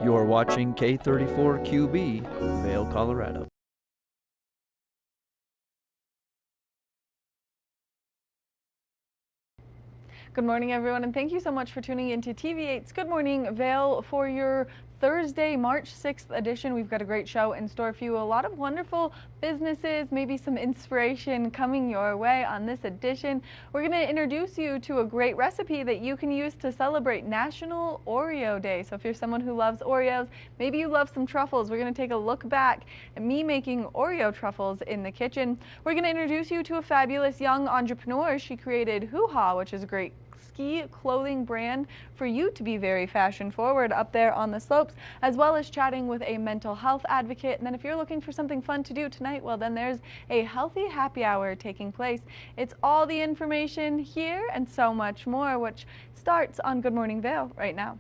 You're watching K34QB, Vail, Colorado. Good morning, everyone, and thank you so much for tuning into TV8's Good Morning Vail for your Thursday, March 6th edition. We've got a great show in store for you. A lot of wonderful businesses, maybe some inspiration coming your way on this edition. We're going to introduce you to a great recipe that you can use to celebrate National Oreo Day. So if you're someone who loves Oreos, maybe you love some truffles, we're going to take a look back at me making Oreo truffles in the kitchen. We're going to introduce you to a fabulous young entrepreneur. She created Hoo Ha, which is a great ski clothing brand for you to be very fashion forward up there on the slopes, as well as chatting with a mental health advocate. And then if you're looking for something fun to do tonight, well, then there's a healthy happy hour taking place. It's all the information here and so much more, which starts on Good Morning Vail right now.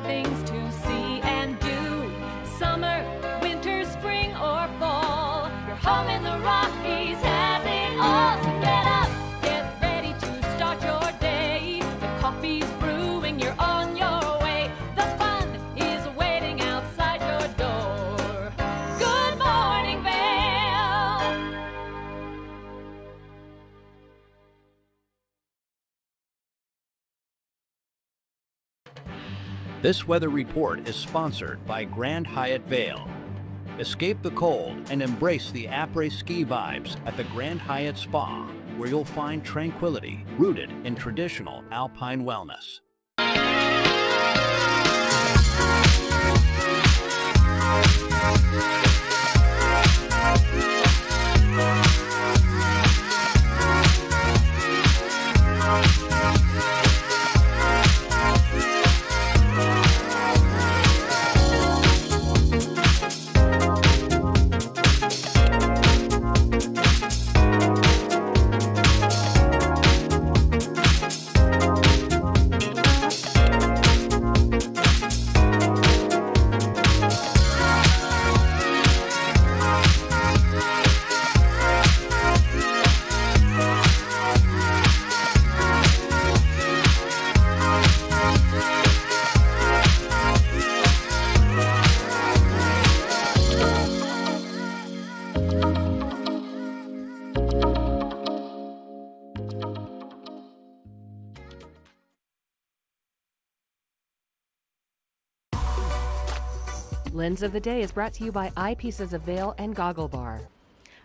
Things to see and do. Summer, winter, spring, or fall. Your home in the Rockies has it all. So get up, get ready to start your day. The coffee's brewing, you're on your way. The fun is waiting outside your door. Good morning, Vail. This weather report is sponsored by Grand Hyatt Vail. Escape the cold and embrace the après-ski vibes at the Grand Hyatt Spa, where you'll find tranquility rooted in traditional alpine wellness. Lens of the Day is brought to you by Eyepieces of Vail and Goggle Bar.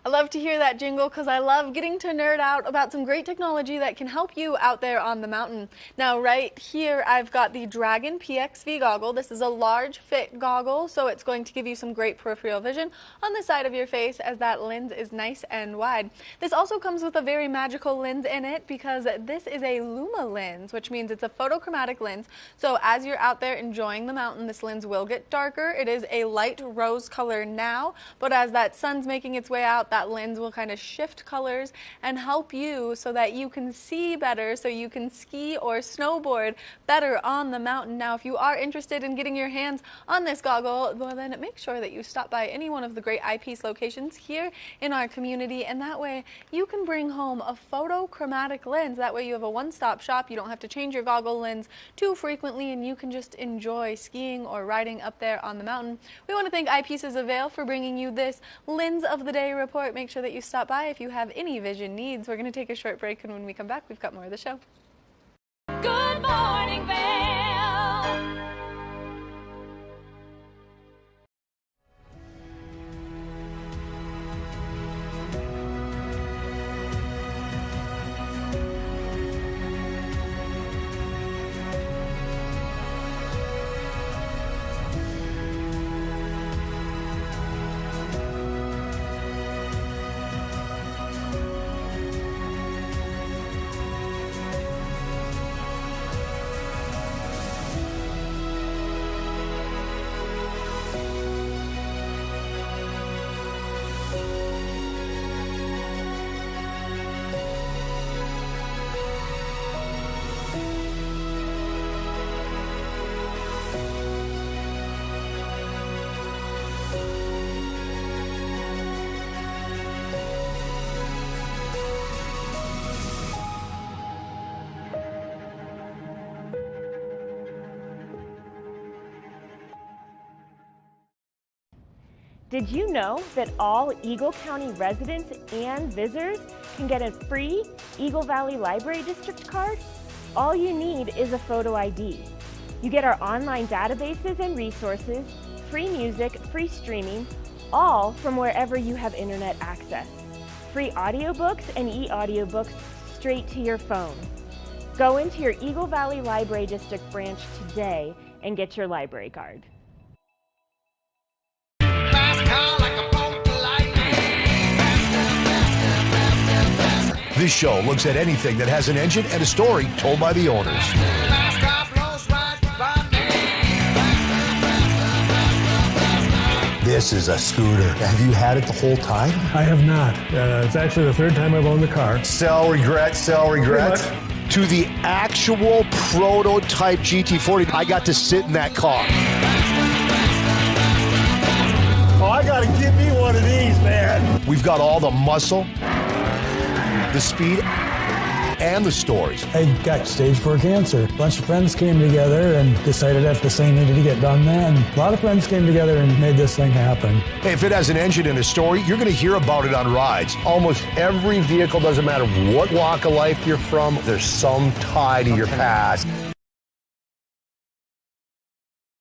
I love to hear that jingle because I love getting to nerd out about some great technology that can help you out there on the mountain. Now right here I've got the Dragon PXV goggle. This is a large fit goggle, so it's going to give you some great peripheral vision on the side of your face as that lens is nice and wide. This also comes with a very magical lens in it because this is a Luma lens, which means it's a photochromatic lens. So as you're out there enjoying the mountain, this lens will get darker. It is a light rose color now, but as that sun's making its way out, that lens will kind of shift colors and help you so that you can see better, so you can ski or snowboard better on the mountain. Now, if you are interested in getting your hands on this goggle, well, then make sure that you stop by any one of the great eyepiece locations here in our community, and that way you can bring home a photochromatic lens. That way you have a one-stop shop. You don't have to change your goggle lens too frequently, and you can just enjoy skiing or riding up there on the mountain. We want to thank Eyepieces of Vail for bringing you this Lens of the Day report. Make sure that you stop by if you have any vision needs. We're going to take a short break, and when we come back, we've got more of the show. Good morning, Vail. Did you know that all Eagle County residents and visitors can get a free Eagle Valley Library District card? All you need is a photo ID. You get our online databases and resources, free music, free streaming, all from wherever you have internet access. Free audiobooks and e-audiobooks straight to your phone. Go into your Eagle Valley Library District branch today and get your library card. This show looks at anything that has an engine and a story told by the owners. This is a scooter. Have you had it the whole time? I have not. It's actually the third time I've owned the car. Sell, regret, sell, regret. To the actual prototype GT40, I got to sit in that car. Oh, I gotta get me one of these, man. We've got all the muscle, the speed, and the stories. I got stage 4 cancer. A bunch of friends came together and decided that this thing needed to get done then. A lot of friends came together and made this thing happen. Hey, if it has an engine and a story, you're going to hear about it on rides. Almost every vehicle, doesn't matter what walk of life you're from, there's some tie to your past.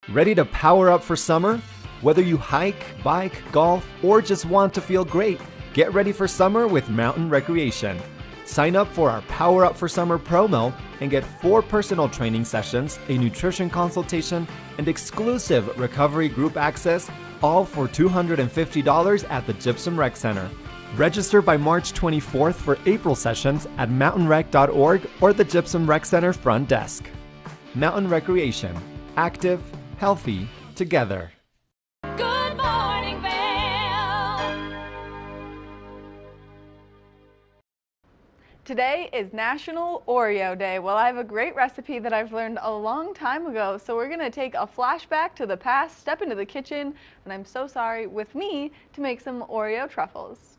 Ready to power up for summer? Whether you hike, bike, golf, or just want to feel great, get ready for summer with Mountain Recreation. Sign up for our Power Up for Summer promo and get 4 personal training sessions, a nutrition consultation, and exclusive recovery group access, all for $250 at the Gypsum Rec Center. Register by March 24th for April sessions at mountainrec.org or the Gypsum Rec Center front desk. Mountain Recreation. Active, healthy, together. Good morning, Vail. Today is National Oreo Day. Well, I have a great recipe that I've learned a long time ago, so we're going to take a flashback to the past, step into the kitchen, and I'm so sorry, with me, to make some Oreo truffles.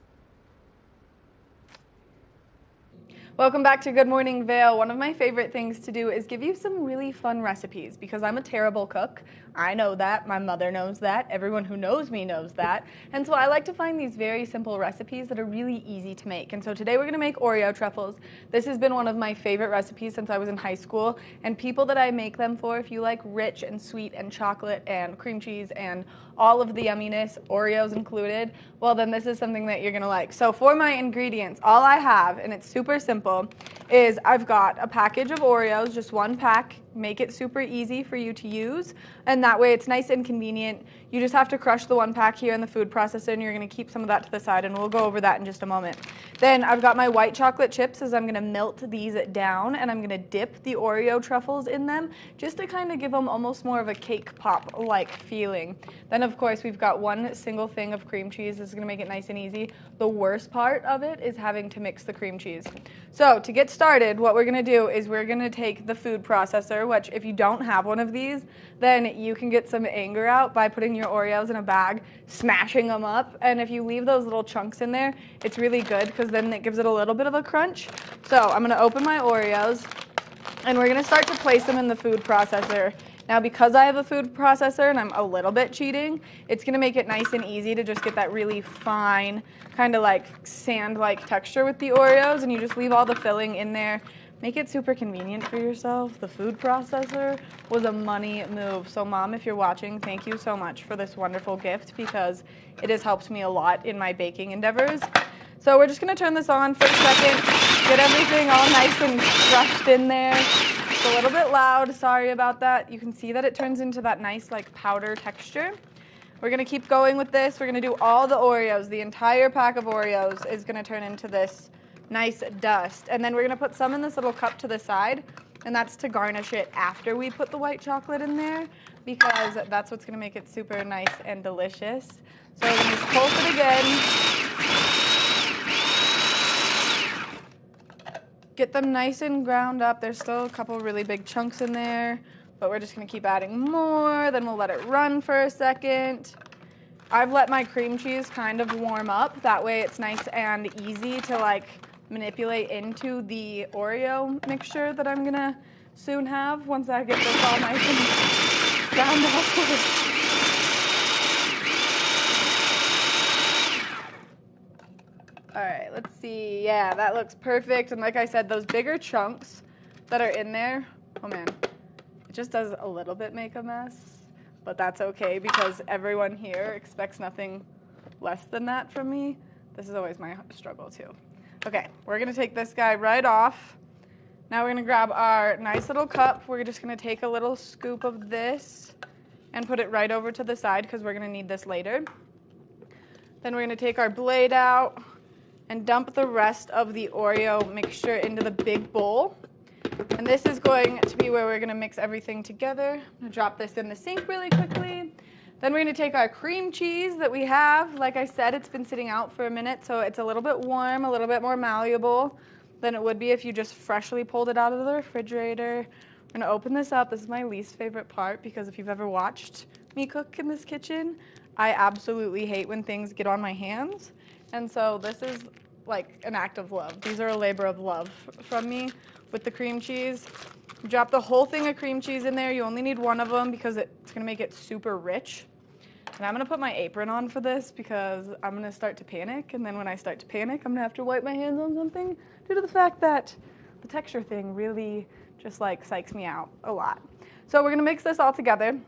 Welcome back to Good Morning Vail. One of my favorite things to do is give you some really fun recipes because I'm a terrible cook. I know that. My mother knows that. Everyone who knows me knows that. And so I like to find these very simple recipes that are really easy to make. And so today we're going to make Oreo truffles. This has been one of my favorite recipes since I was in high school. And people that I make them for, if you like rich and sweet and chocolate and cream cheese and all of the yumminess, Oreos included, well then this is something that you're going to like. So for my ingredients, all I have, and it's super simple, is I've got a package of Oreos, just one pack. Make it super easy for you to use, and that way it's nice and convenient. You just have to crush the one pack here in the food processor, and you're going to keep some of that to the side, and we'll go over that in just a moment. Then I've got my white chocolate chips, as I'm going to melt these down, and I'm going to dip the Oreo truffles in them, just to kind of give them almost more of a cake pop-like feeling. Then of course we've got one single thing of cream cheese. This is going to make it nice and easy. The worst part of it is having to mix the cream cheese. So to get started, what we're going to do is we're going to take the food processor, which if you don't have one of these, then you can get some anger out by putting your Oreos in a bag, smashing them up, and if you leave those little chunks in there, it's really good because then it gives it a little bit of a crunch. So I'm going to open my Oreos, and we're going to start to place them in the food processor. Now because I have a food processor and I'm a little bit cheating, it's going to make it nice and easy to just get that really fine, kind of like sand-like texture with the Oreos, and you just leave all the filling in there. Make it super convenient for yourself. The food processor was a money move. So Mom, if you're watching, thank you so much for this wonderful gift because it has helped me a lot in my baking endeavors. So we're just going to turn this on for a second, get everything all nice and crushed in there. It's a little bit loud, sorry about that. You can see that it turns into that nice like powder texture. We're going to keep going with this. We're going to do all the Oreos. The entire pack of Oreos is going to turn into this nice dust. And then we're going to put some in this little cup to the side, and that's to garnish it after we put the white chocolate in there because that's what's going to make it super nice and delicious. So we're going to just pulse it again. Get them nice and ground up. There's still a couple really big chunks in there, but we're just going to keep adding more. Then we'll let it run for a second. I've let my cream cheese kind of warm up. That way it's nice and easy to like manipulate into the Oreo mixture that I'm gonna soon have once I get this all nice and ground up. right, let's see. Yeah, that looks perfect. And like I said, those bigger chunks that are in there, oh man, it just does a little bit make a mess. But that's okay because everyone here expects nothing less than that from me. This is always my struggle too. Okay, we're gonna take this guy right off. Now we're gonna grab our nice little cup. We're just gonna take a little scoop of this and put it right over to the side because we're gonna need this later. Then we're gonna take our blade out and dump the rest of the Oreo mixture into the big bowl. And this is going to be where we're gonna mix everything together. I'm gonna drop this in the sink really quickly. Then we're gonna take our cream cheese that we have. Like I said, it's been sitting out for a minute, so it's a little bit warm, a little bit more malleable than it would be if you just freshly pulled it out of the refrigerator. We're gonna open this up. This is my least favorite part because if you've ever watched me cook in this kitchen, I absolutely hate when things get on my hands. And so this is like an act of love. These are a labor of love from me with the cream cheese. Drop the whole thing of cream cheese in there. You only need one of them because it's gonna make it super rich. And I'm gonna put my apron on for this because I'm gonna start to panic. And then when I start to panic, I'm gonna have to wipe my hands on something due to the fact that the texture thing really just like psychs me out a lot. So we're gonna mix this all together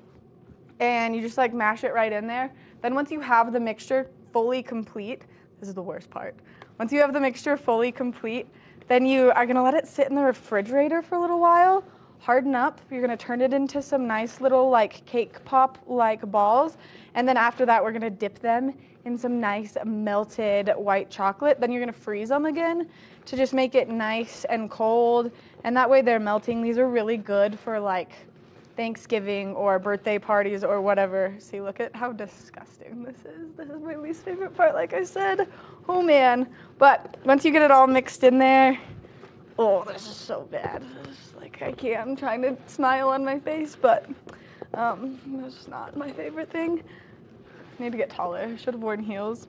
and you just like mash it right in there. Then once you have the mixture fully complete, this is the worst part. Once you have the mixture fully complete, then you are gonna let it sit in the refrigerator for a little while, harden up. You're gonna turn it into some nice little like cake pop like balls. And then after that, we're gonna dip them in some nice melted white chocolate. Then you're gonna freeze them again to just make it nice and cold. And that way they're melting. These are really good for like Thanksgiving or birthday parties or whatever. See, look at how disgusting this is. This is my least favorite part, like I said. Oh man. But once you get it all mixed in there, oh, this is so bad. It's like I can't, I'm trying to smile on my face, but it's not my favorite thing. I need to get taller. I should have worn heels.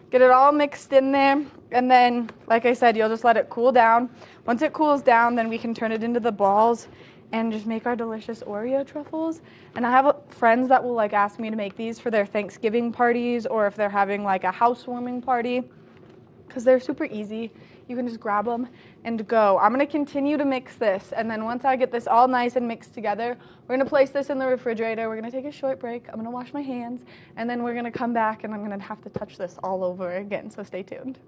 Get it all mixed in there, and then, like I said, you'll just let it cool down. Once it cools down, then we can turn it into the balls and just make our delicious Oreo truffles. And I have friends that will like ask me to make these for their Thanksgiving parties or if they're having like a housewarming party, because they're super easy. You can just grab them and go. I'm gonna continue to mix this, and then once I get this all nice and mixed together, we're gonna place this in the refrigerator. We're gonna take a short break. I'm gonna wash my hands, and then we're gonna come back and I'm gonna have to touch this all over again, so stay tuned.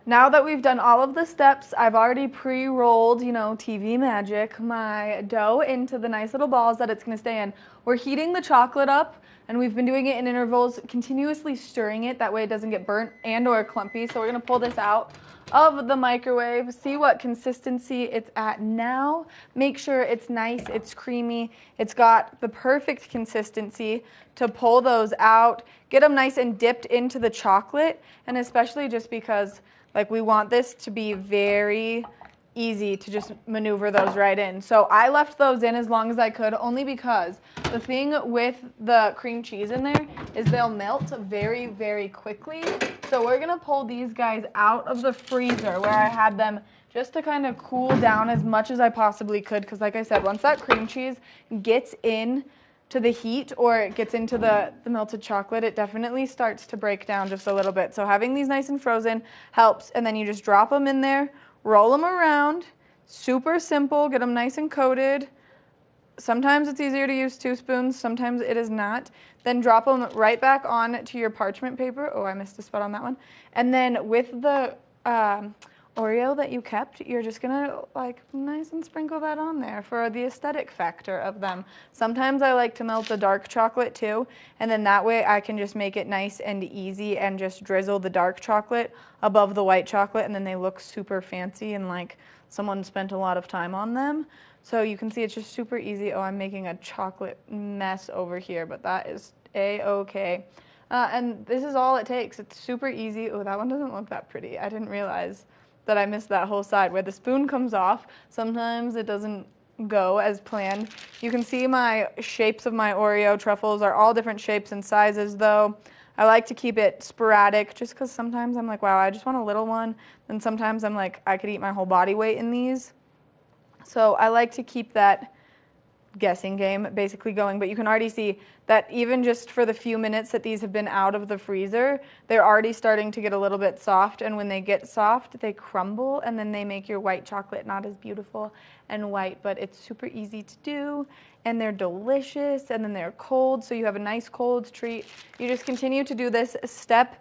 Now that we've done all of the steps, I've already pre-rolled, TV magic, my dough into the nice little balls that it's gonna stay in. We're heating the chocolate up, and we've been doing it in intervals, continuously stirring it, that way it doesn't get burnt and or clumpy. So we're gonna pull this out of the microwave, see what consistency it's at now. Make sure it's nice, it's creamy, it's got the perfect consistency to pull those out, get them nice and dipped into the chocolate, and especially just because we want this to be very easy to just maneuver those right in. So I left those in as long as I could, only because the thing with the cream cheese in there is they'll melt very, very quickly. So we're gonna pull these guys out of the freezer where I had them just to kind of cool down as much as I possibly could, because like I said, once that cream cheese gets in to the heat or it gets into the melted chocolate, it definitely starts to break down just a little bit. So having these nice and frozen helps, and then you just drop them in there, roll them around, super simple, get them nice and coated. Sometimes it's easier to use 2 spoons, sometimes it is not. Then drop them right back on to your parchment paper. Oh, I missed a spot on that one. And then with the Oreo that you kept, you're just gonna nice and sprinkle that on there for the aesthetic factor of them. Sometimes I like to melt the dark chocolate too, and then that way I can just make it nice and easy and just drizzle the dark chocolate above the white chocolate, and then they look super fancy and like someone spent a lot of time on them. So you can see it's just super easy. Oh, I'm making a chocolate mess over here, but that is a-okay. And this is all it takes. It's super easy. Oh, that one doesn't look that pretty. I didn't realize that I missed that whole side where the spoon comes off. Sometimes it doesn't go as planned. You can see my shapes of my Oreo truffles are all different shapes and sizes though. I like to keep it sporadic just because sometimes I'm like, wow, I just want a little one. And sometimes I'm like, I could eat my whole body weight in these. So I like to keep that guessing game basically going, but you can already see that even just for the few minutes that these have been out of the freezer, they're already starting to get a little bit soft, and when they get soft, they crumble, and then they make your white chocolate not as beautiful and white, but it's super easy to do, and they're delicious, and then they're cold, so you have a nice cold treat. You just continue to do this step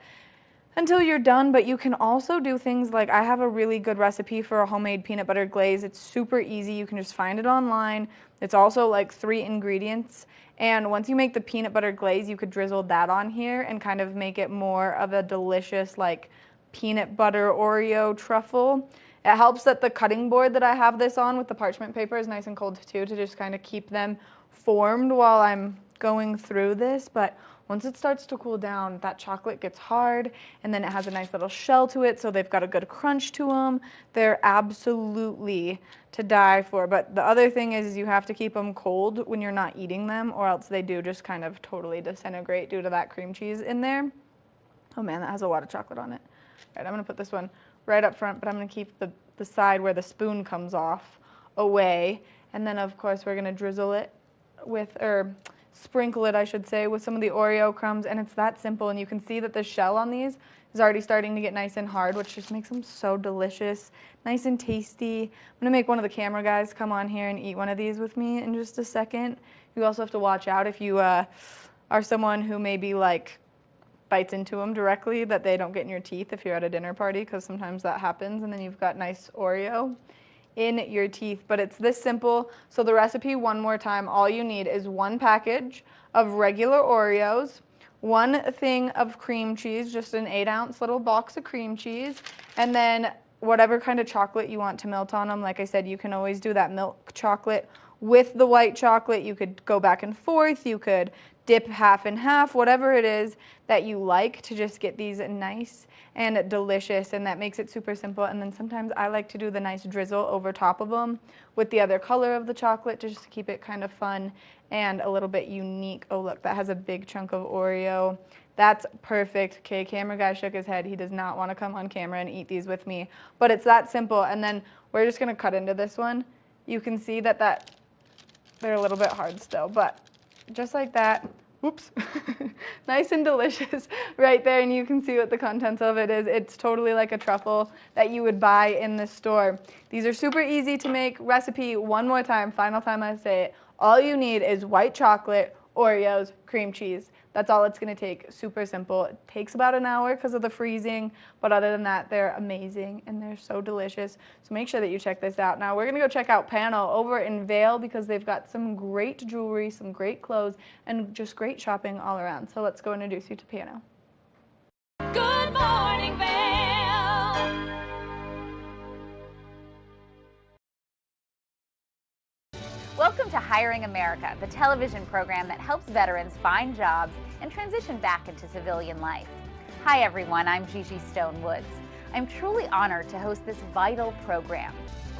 until you're done, but you can also do things like, I have a really good recipe for a homemade peanut butter glaze. It's super easy. You can just find it online. It's also like 3 ingredients. And once you make the peanut butter glaze, you could drizzle that on here and kind of make it more of a delicious like peanut butter Oreo truffle. It helps that the cutting board that I have this on with the parchment paper is nice and cold too, to just kind of keep them formed while I'm going through this. But once it starts to cool down, that chocolate gets hard, and then it has a nice little shell to it, so they've got a good crunch to them. They're absolutely to die for. But the other thing is you have to keep them cold when you're not eating them, or else they do just kind of totally disintegrate due to that cream cheese in there. Oh man, that has a lot of chocolate on it. All right, I'm gonna put this one right up front, but I'm gonna keep the side where the spoon comes off away. And then of course we're gonna drizzle it with, or sprinkle it, I should say, with some of the Oreo crumbs, and it's that simple. And you can see that the shell on these is already starting to get nice and hard, which just makes them so delicious, nice and tasty. I'm gonna make one of the camera guys come on here and eat one of these with me in just a second. You also have to watch out if you are someone who maybe like bites into them directly, that they don't get in your teeth if you're at a dinner party, because sometimes that happens, and then you've got nice Oreo in your teeth. But it's this simple. So the recipe, one more time, all you need is 1 package of regular Oreos, 1 thing of cream cheese, just an 8-ounce little box of cream cheese, and then whatever kind of chocolate you want to melt on them. Like I said, you can always do that milk chocolate with the white chocolate. You could go back and forth, you could dip half and half, whatever it is that you like, to just get these nice and delicious, and that makes it super simple. And then sometimes I like to do the nice drizzle over top of them with the other color of the chocolate, just to keep it kind of fun and a little bit unique. Oh look, that has a big chunk of Oreo. That's perfect. Okay, camera guy shook his head. He does not want to come on camera and eat these with me, but it's that simple. And then we're just gonna cut into this one. You can see that they're a little bit hard still, but just like that. Oops. Nice and delicious right there, and you can see what the contents of it is. It's totally like a truffle that you would buy in the store. These are super easy to make. Recipe, one more time, final time I say it. All you need is white chocolate, Oreos, cream cheese. That's all it's gonna take. Super simple. It takes about an hour because of the freezing, but other than that, they're amazing and they're so delicious. So make sure that you check this out. Now we're gonna go check out Pano over in Vail, because they've got some great jewelry, some great clothes, and just great shopping all around. So let's go introduce you to Pano. Good morning, Vail. Welcome to Hiring America, the television program that helps veterans find jobs and transition back into civilian life. Hi everyone, I'm Gigi Stone Woods. I'm truly honored to host this vital program.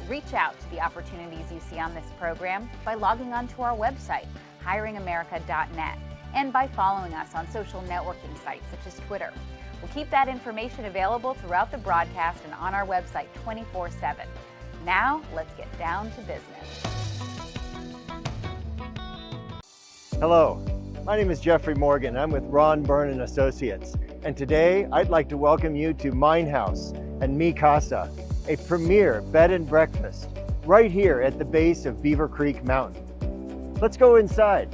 Reach out to the opportunities you see on this program by logging on to our website, hiringamerica.net, and by following us on social networking sites such as Twitter. We'll keep that information available throughout the broadcast and on our website 24/7. Now, let's get down to business. Hello, my name is Jeffrey Morgan. I'm with Ron Byrne & Associates. And today I'd like to welcome you to Mine House and Mi Casa, a premier bed and breakfast right here at the base of Beaver Creek Mountain. Let's go inside.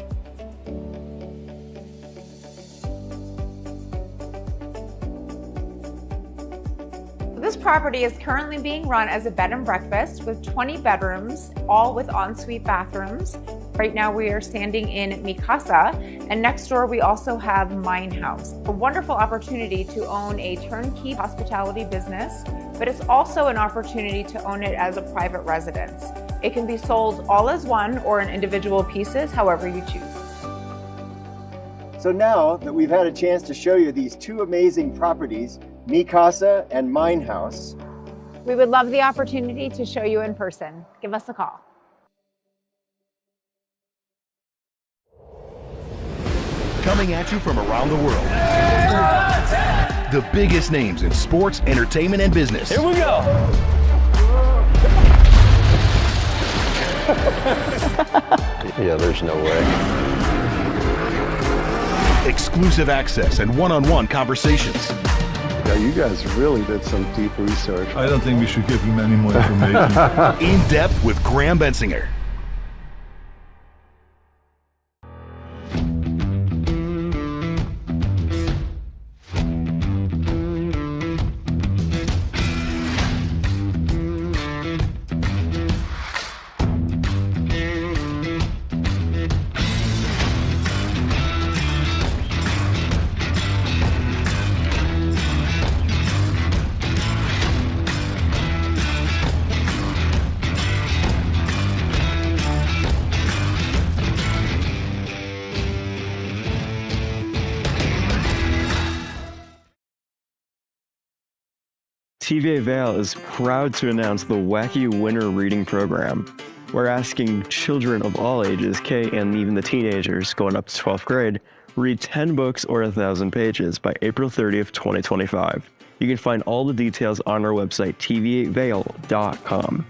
This property is currently being run as a bed and breakfast with 20 bedrooms, all with ensuite bathrooms. Right now we are standing in Mi Casa, and next door we also have Mine House. A wonderful opportunity to own a turnkey hospitality business, but it's also an opportunity to own it as a private residence. It can be sold all as one or in individual pieces, however you choose. So now that we've had a chance to show you these 2 amazing properties, Mi Casa and Mine House, we would love the opportunity to show you in person. Give us a call. Coming at you from around the world. The biggest names in sports, entertainment, and business. Here we go. Yeah, there's no way. Exclusive access and one-on-one conversations. Yeah, you guys really did some deep research. I don't think we should give him any more information. In depth with Graham Bensinger. TVA Vail is proud to announce the Wacky Winter Reading Program. We're asking children of all ages, K and even the teenagers going up to 12th grade, read 10 books or 1,000 pages by April 30th, 2025. You can find all the details on our website, tvavail.com.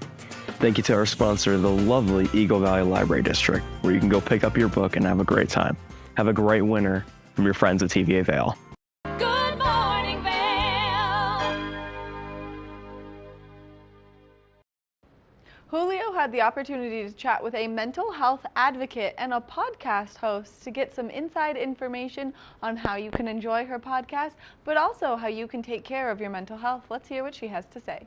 Thank you to our sponsor, the lovely Eagle Valley Library District, where you can go pick up your book and have a great time. Have a great winter from your friends at TVA Vail. Good morning, Vail. Julio had the opportunity to chat with a mental health advocate and a podcast host to get some inside information on how you can enjoy her podcast, but also how you can take care of your mental health. Let's hear what she has to say.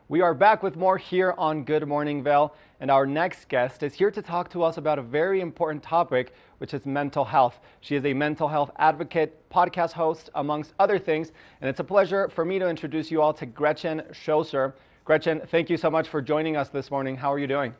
We are back with more here on Good Morning Vail, and our next guest is here to talk to us about a very important topic, which is mental health. She is a mental health advocate, podcast host, amongst other things, and it's a pleasure for me to introduce you all to Gretchen Schoser. Gretchen, thank you so much for joining us this morning. How are you doing?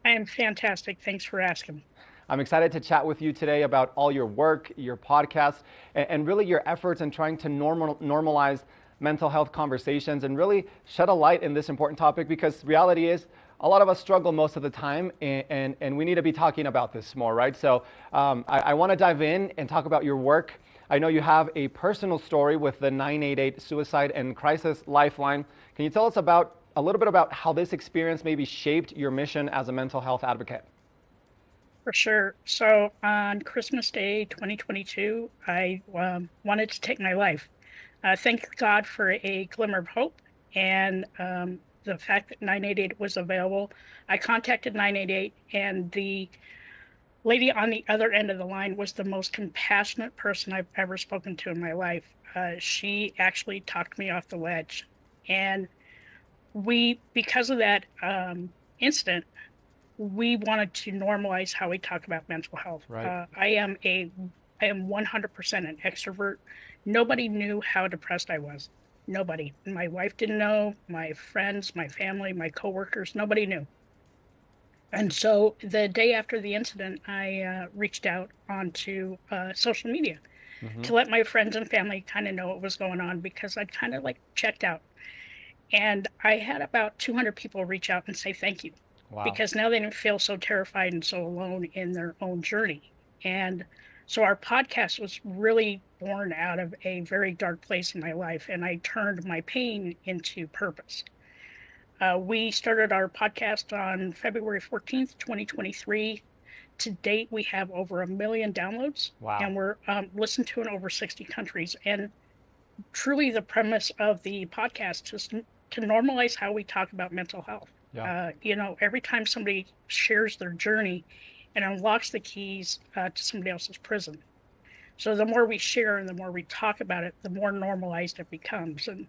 I am fantastic. Thanks for asking. I'm excited to chat with you today about all your work, your podcast, and really your efforts in trying to normalize mental health conversations and really shed a light in this important topic, because reality is a lot of us struggle most of the time, and we need to be talking about this more, right? So I want to dive in and talk about your work. I know you have a personal story with the 988 Suicide and Crisis Lifeline. Can you tell us a little bit about how this experience maybe shaped your mission as a mental health advocate? For sure. So on Christmas Day 2022, I wanted to take my life. Thank God for a glimmer of hope and the fact that 988 was available. I contacted 988, and the lady on the other end of the line was the most compassionate person I've ever spoken to in my life. She actually talked me off the ledge. And because of that incident, we wanted to normalize how we talk about mental health. Right. I am 100% an extrovert. Nobody knew how depressed I was. Nobody. My wife didn't know, my friends, my family, my coworkers, nobody knew. And so the day after the incident, I reached out onto social media to let my friends and family kind of know what was going on, because I'd kind of like checked out. And I had about 200 people reach out and say thank you. Wow. Because now they didn't feel so terrified and so alone in their own journey. And so our podcast was really born out of a very dark place in my life, and I turned my pain into purpose. We started our podcast on February 14th, 2023. To date, we have over 1 million downloads. Wow. And we're listened to in over 60 countries. And truly the premise of the podcast is to normalize how we talk about mental health. Yeah. Every time somebody shares their journey, it unlocks the keys to somebody else's prison. So the more we share and the more we talk about it, the more normalized it becomes. And,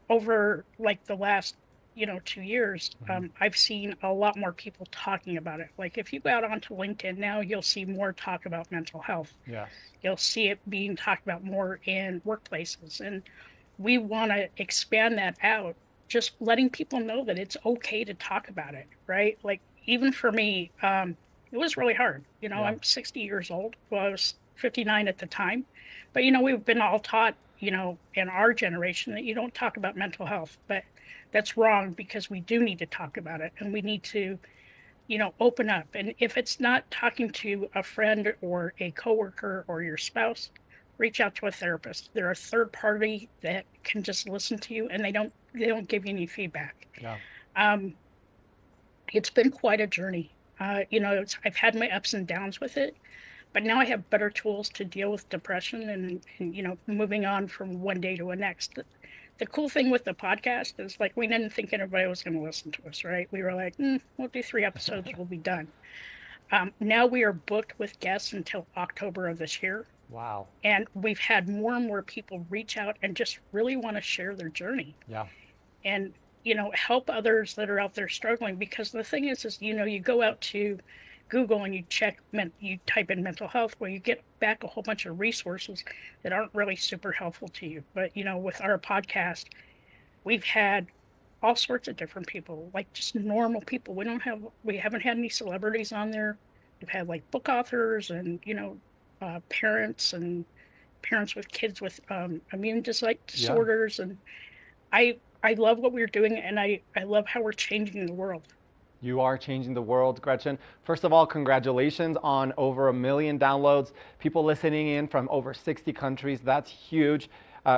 over like the last, 2 years, I've seen a lot more people talking about it. Like if you go out onto LinkedIn now, you'll see more talk about mental health. Yes. You'll see it being talked about more in workplaces. And we want to expand that out, just letting people know that it's okay to talk about it, right? Like even for me, it was really hard. Yeah. I'm 60 years old. Well, I was 59 at the time. But, we've been all taught, in our generation that you don't talk about mental health. But that's wrong, because we do need to talk about it, and we need to, open up. And if it's not talking to a friend or a coworker or your spouse, reach out to a therapist. They're a third party that can just listen to you, and they don't give you any feedback. Yeah. It's been quite a journey. I've had my ups and downs with it, but now I have better tools to deal with depression and moving on from one day to the next. The cool thing with the podcast is like we didn't think anybody was going to listen to us, right? We were like, we'll do 3 episodes, we'll be done. Now we are booked with guests until October of this year. Wow. And we've had more and more people reach out and just really want to share their journey. Yeah. And, help others that are out there struggling. Because the thing is, you go out to Google and you type in mental health, well, you get back a whole bunch of resources that aren't really super helpful to you. But, with our podcast, we've had all sorts of different people, like just normal people. We haven't had any celebrities on there. We've had like book authors and, parents with kids with immune disorders. And I love what we're doing, and I love how we're changing the world. You are changing the world, Gretchen. First of all, congratulations on over 1 million downloads. People listening in from over 60 countries. That's huge.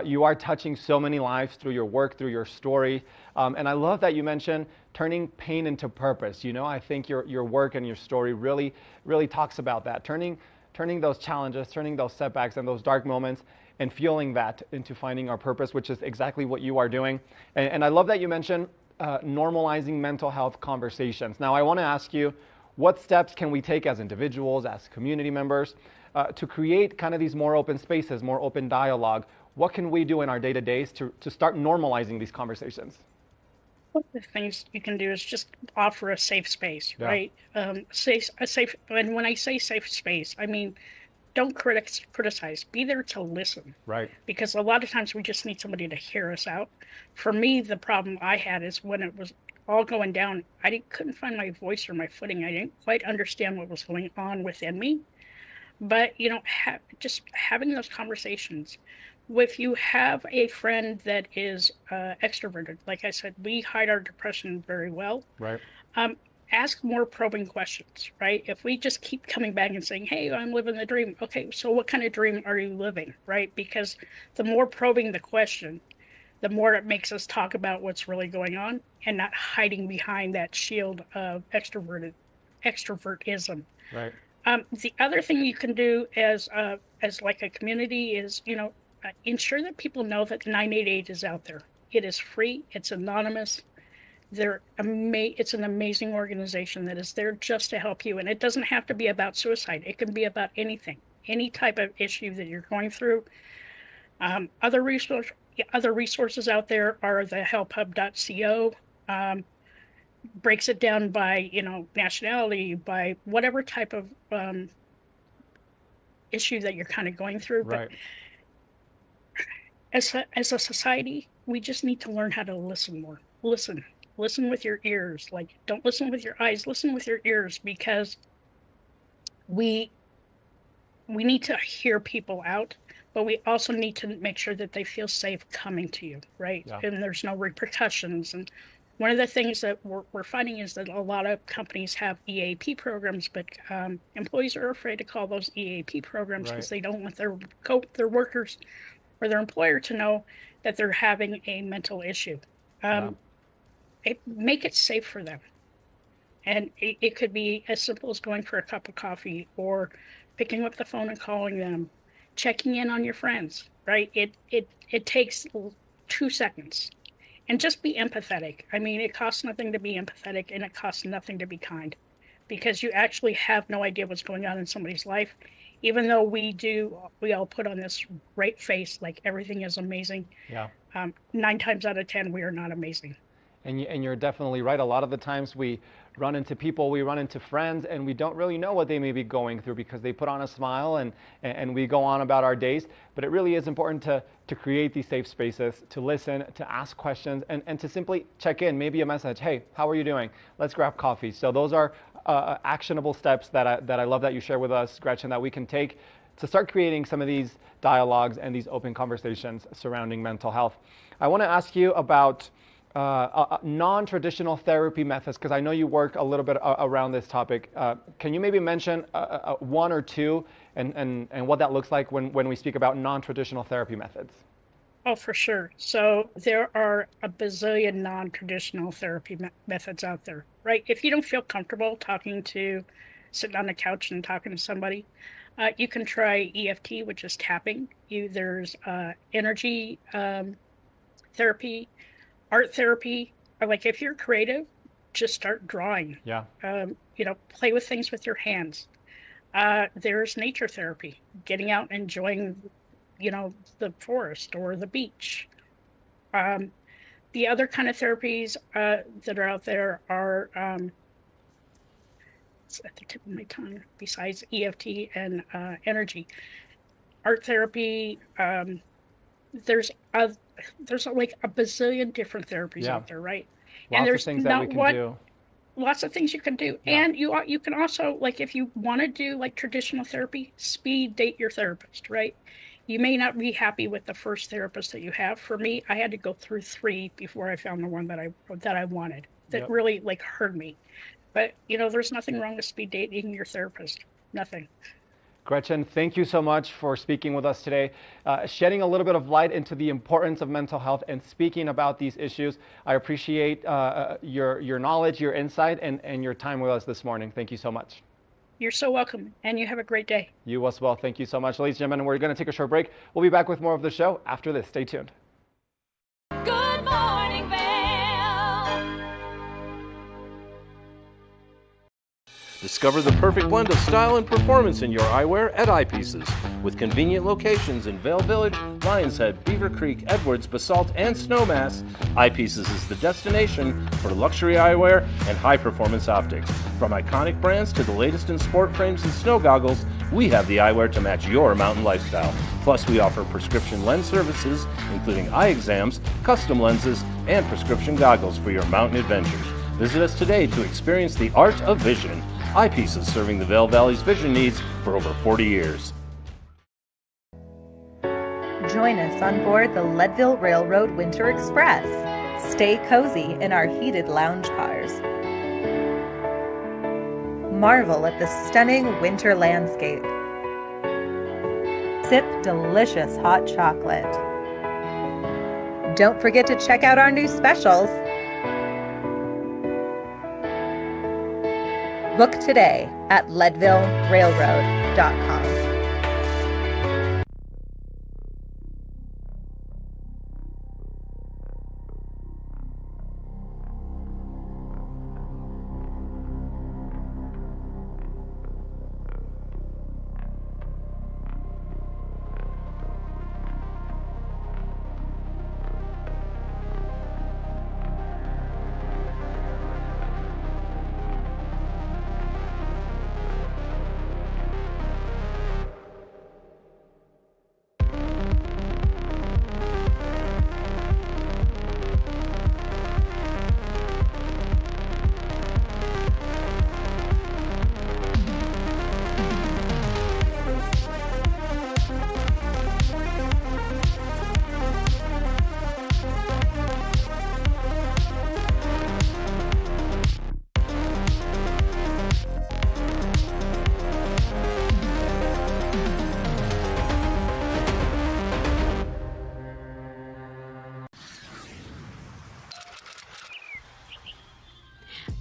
You are touching so many lives through your work, through your story. And I love that you mentioned turning pain into purpose. I think your work and your story really, really talks about that. Turning those challenges, turning those setbacks and those dark moments and fueling that into finding our purpose, which is exactly what you are doing. And I love that you mentioned normalizing mental health conversations. Now, I want to ask you, what steps can we take as individuals, as community members, to create kind of these more open spaces, more open dialogue? What can we do in our day-to-days to start normalizing these conversations? One of the things you can do is just offer a safe space, right? And when I say safe space, I mean, don't criticize. Be there to listen. Right. Because a lot of times we just need somebody to hear us out. For me, the problem I had is when it was all going down, I couldn't find my voice or my footing. I didn't quite understand what was going on within me. But, just having those conversations. If you have a friend that is extroverted, like I said, we hide our depression very well. Right. Ask more probing questions, right? If we just keep coming back and saying, hey, I'm living the dream. Okay, so what kind of dream are you living, right? Because the more probing the question, the more it makes us talk about what's really going on and not hiding behind that shield of extrovertism. Right. The other thing you can do as like a community is, ensure that people know that 988 is out there. It is free. It's anonymous. It's an amazing organization that is there just to help you. And it doesn't have to be about suicide. It can be about anything, any type of issue that you're going through. Other resources out there are the helphub.co. Breaks it down by, nationality, by whatever type of issue that you're kind of going through. Right. But as a society, we just need to learn how to listen more. Listen with your ears. Like, don't listen with your eyes, listen with your ears, because we need to hear people out, but we also need to make sure that they feel safe coming to you, right? Yeah. And there's no repercussions. And one of the things that we're finding is that a lot of companies have EAP programs, but employees are afraid to call those EAP programs because they don't want their workers or their employer to know that they're having a mental issue. Make it safe for them. And it could be as simple as going for a cup of coffee or picking up the phone and calling them, checking in on your friends, right? It takes 2 seconds. And just be empathetic. I mean, it costs nothing to be empathetic, and it costs nothing to be kind, because you actually have no idea what's going on in somebody's life. Even though we all put on this great face like everything is amazing. Yeah. 9 times out of 10, we are not amazing. And you're definitely right. A lot of the times we run into people, we run into friends, and we don't really know what they may be going through because they put on a smile and we go on about our days. But it really is important to create these safe spaces, to listen, to ask questions, and to simply check in, maybe a message, hey, how are you doing? Let's grab coffee. So those are actionable steps that I love that you share with us, Gretchen, that we can take to start creating some of these dialogues and these open conversations surrounding mental health. I want to ask you about non-traditional therapy methods, because I know you work a little bit around this topic. Can you maybe mention one or two and what that looks like when we speak about non-traditional therapy methods? Oh, for sure. So there are a bazillion non-traditional therapy methods out there, right? If you don't feel comfortable sitting on the couch and talking to somebody, you can try EFT, which is tapping. There's energy therapy, art therapy. Or like if you're creative, just start drawing. Yeah. Play with things with your hands. There's nature therapy, getting out and enjoying the forest or the beach. The other kind of therapies that are out there are, it's at the tip of my tongue, besides EFT and energy. Art therapy, there's like a bazillion different therapies out there, right? Lots and there's of things that we can do. Lots of things you can do. Yeah. And you can also, like, if you want to do like traditional therapy, speed date your therapist, right? You may not be happy with the first therapist that you have. For me, I had to go through 3 before I found the one that I wanted, that really like heard me. But there's nothing wrong with speed dating your therapist. Nothing. Gretchen, thank you so much for speaking with us today, shedding a little bit of light into the importance of mental health and speaking about these issues. I appreciate your knowledge, your insight, and your time with us this morning. Thank you so much. You're so welcome, and you have a great day. You as well. Thank you so much. Ladies and gentlemen, we're going to take a short break. We'll be back with more of the show after this. Stay tuned. Good morning, Vail. Discover the perfect blend of style and performance in your eyewear at Eyepieces. With convenient locations in Vail Village, Lions Head, Beaver Creek, Edwards, Basalt, and Snowmass, Eyepieces is the destination for luxury eyewear and high-performance optics. From iconic brands to the latest in sport frames and snow goggles, we have the eyewear to match your mountain lifestyle. Plus, we offer prescription lens services, including eye exams, custom lenses, and prescription goggles for your mountain adventures. Visit us today to experience the art of vision. Eyepieces, serving the Vail Valley's vision needs for over 40 years. Join us on board the Leadville Railroad Winter Express. Stay cozy in our heated lounge cars. Marvel at the stunning winter landscape. Sip delicious hot chocolate. Don't forget to check out our new specials. Book today at leadvillerailroad.com.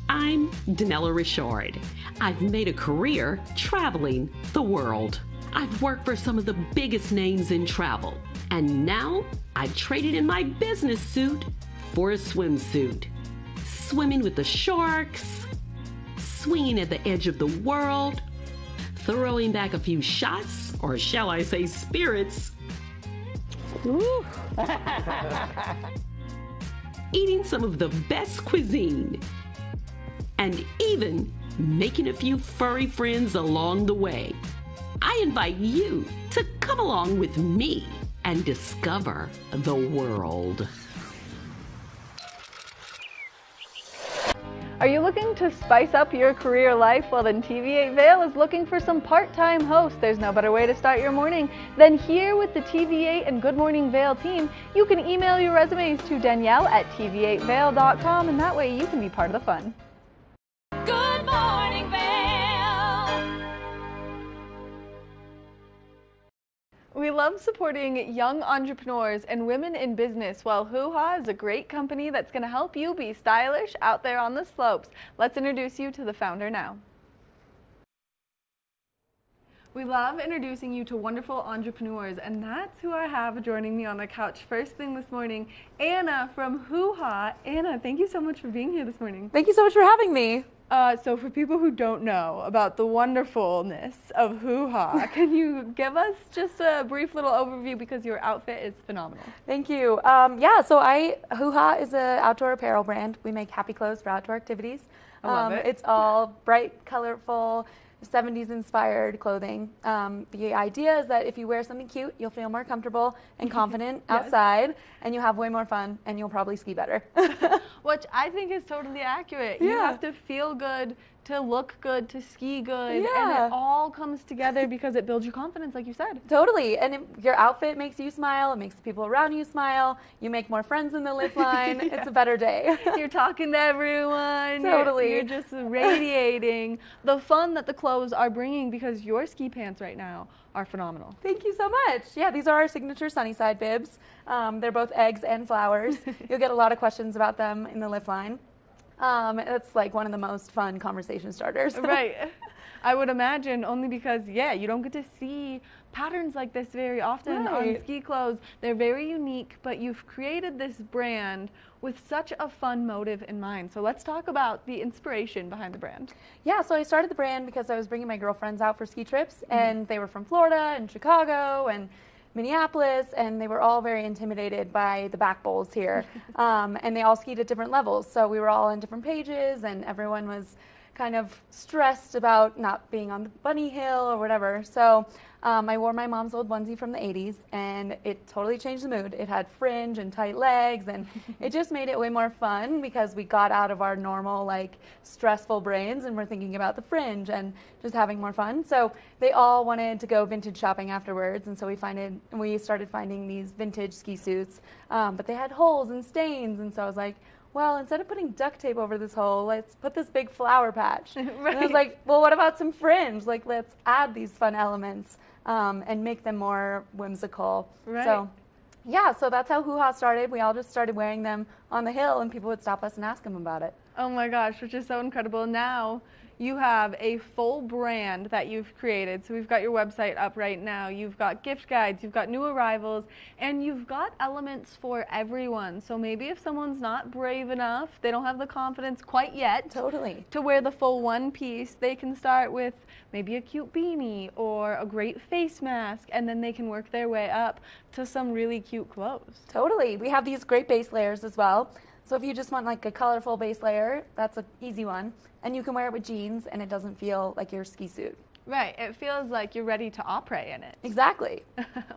I'm Danella Richard. I've made a career traveling the world. I've worked for some of the biggest names in travel, and now I've traded in my business suit for a swimsuit. Swimming with the sharks, swinging at the edge of the world, throwing back a few shots, or shall I say spirits. Ooh. Eating some of the best cuisine, and even making a few furry friends along the way. I invite you to come along with me and discover the world. Are you looking to spice up your career life? Well, then TV8 Vail is looking for some part-time hosts. There's no better way to start your morning than here with the TV8 and Good Morning Vail team. You can email your resumes to Danielle at tv8vail.com, and that way you can be part of the fun. Good morning, Vail. We We love supporting young entrepreneurs and women in business. Well, Hoo Ha is a great company that's going to help you be stylish out there on the slopes. Let's introduce you to the founder now. We love introducing you to wonderful entrepreneurs, and that's who I have joining me on the couch first thing this morning, Anna from Hoo Ha. Anna, thank you so much for being here this morning. Thank you so much for having me. So for people who don't know about the wonderfulness of Hoo Ha, can you give us just a brief little overview, because your outfit is phenomenal. Thank you. So Hoo Ha is an outdoor apparel brand. We make happy clothes for outdoor activities. I love it. It's all bright, colorful, 70s inspired clothing. The idea is that if you wear something cute, you'll feel more comfortable and confident outside, and you'll have way more fun, and you'll probably ski better. Which I think is totally accurate. You have to feel good to look good, to ski good, and it all comes together because it builds your confidence, like you said. Totally, and your outfit makes you smile, it makes the people around you smile, you make more friends in the lift line, It's a better day. You're talking to everyone. Totally. You're just radiating the fun that the clothes are bringing, because your ski pants right now are phenomenal. Thank you so much. Yeah, these are our signature Sunnyside bibs. They're both eggs and flowers. You'll get a lot of questions about them in the lift line. It's like one of the most fun conversation starters. Right. I would imagine, only because, you don't get to see patterns like this very often on ski clothes. They're very unique, but you've created this brand with such a fun motive in mind. So let's talk about the inspiration behind the brand. Yeah, so I started the brand because I was bringing my girlfriends out for ski trips, and they were from Florida and Chicago and Minneapolis, and they were all very intimidated by the back bowls here. And they all skied at different levels. So we were all on different pages, and everyone was kind of stressed about not being on the bunny hill or whatever. So I wore my mom's old onesie from the 80s, and it totally changed the mood. It had fringe and tight legs, and it just made it way more fun, because we got out of our normal, like, stressful brains, and we're thinking about the fringe and just having more fun. So they all wanted to go vintage shopping afterwards, and so we started finding these vintage ski suits, but they had holes and stains, and so I was like, well, instead of putting duct tape over this hole, let's put this big flower patch. And I was like, well, what about some fringe? Like, let's add these fun elements and make them more whimsical. Right. So, yeah, so that's how Hoo Ha started. We all just started wearing them on the hill, and people would stop us and ask them about it. Oh my gosh, which is so incredible. Now you have a full brand that you've created. So we've got your website up right now. You've got gift guides, you've got new arrivals, and you've got elements for everyone. So maybe if someone's not brave enough, they don't have the confidence quite yet to wear the full one piece, they can start with maybe a cute beanie or a great face mask, and then they can work their way up to some really cute clothes. Totally. We have these great base layers as well. So if you just want like a colorful base layer, that's an easy one. And you can wear it with jeans, and it doesn't feel like your ski suit. Right. It feels like you're ready to après in it. Exactly.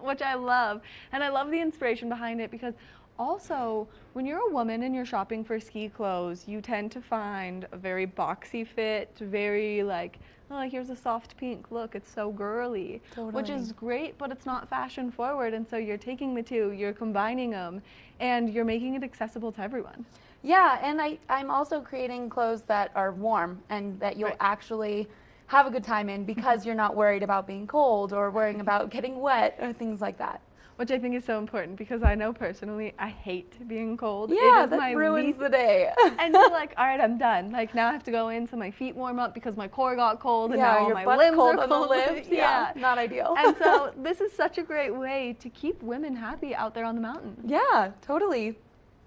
Which I love. And I love the inspiration behind it, because also, when you're a woman and you're shopping for ski clothes, you tend to find a very boxy fit, very like, oh, here's a soft pink look, it's so girly. Totally. Which is great, but it's not fashion forward, and so you're taking the two, you're combining them, and you're making it accessible to everyone. Yeah, and I'm also creating clothes that are warm and that you'll actually have a good time in, because you're not worried about being cold or worrying about getting wet or things like that. Which I think is so important, because I know personally I hate being cold. Yeah, that ruins the day. And you're like, all right, I'm done. Like, now I have to go in so my feet warm up because my core got cold, and now all my limbs are cold on the lift. Yeah, not ideal. And so this is such a great way to keep women happy out there on the mountain. Yeah, totally.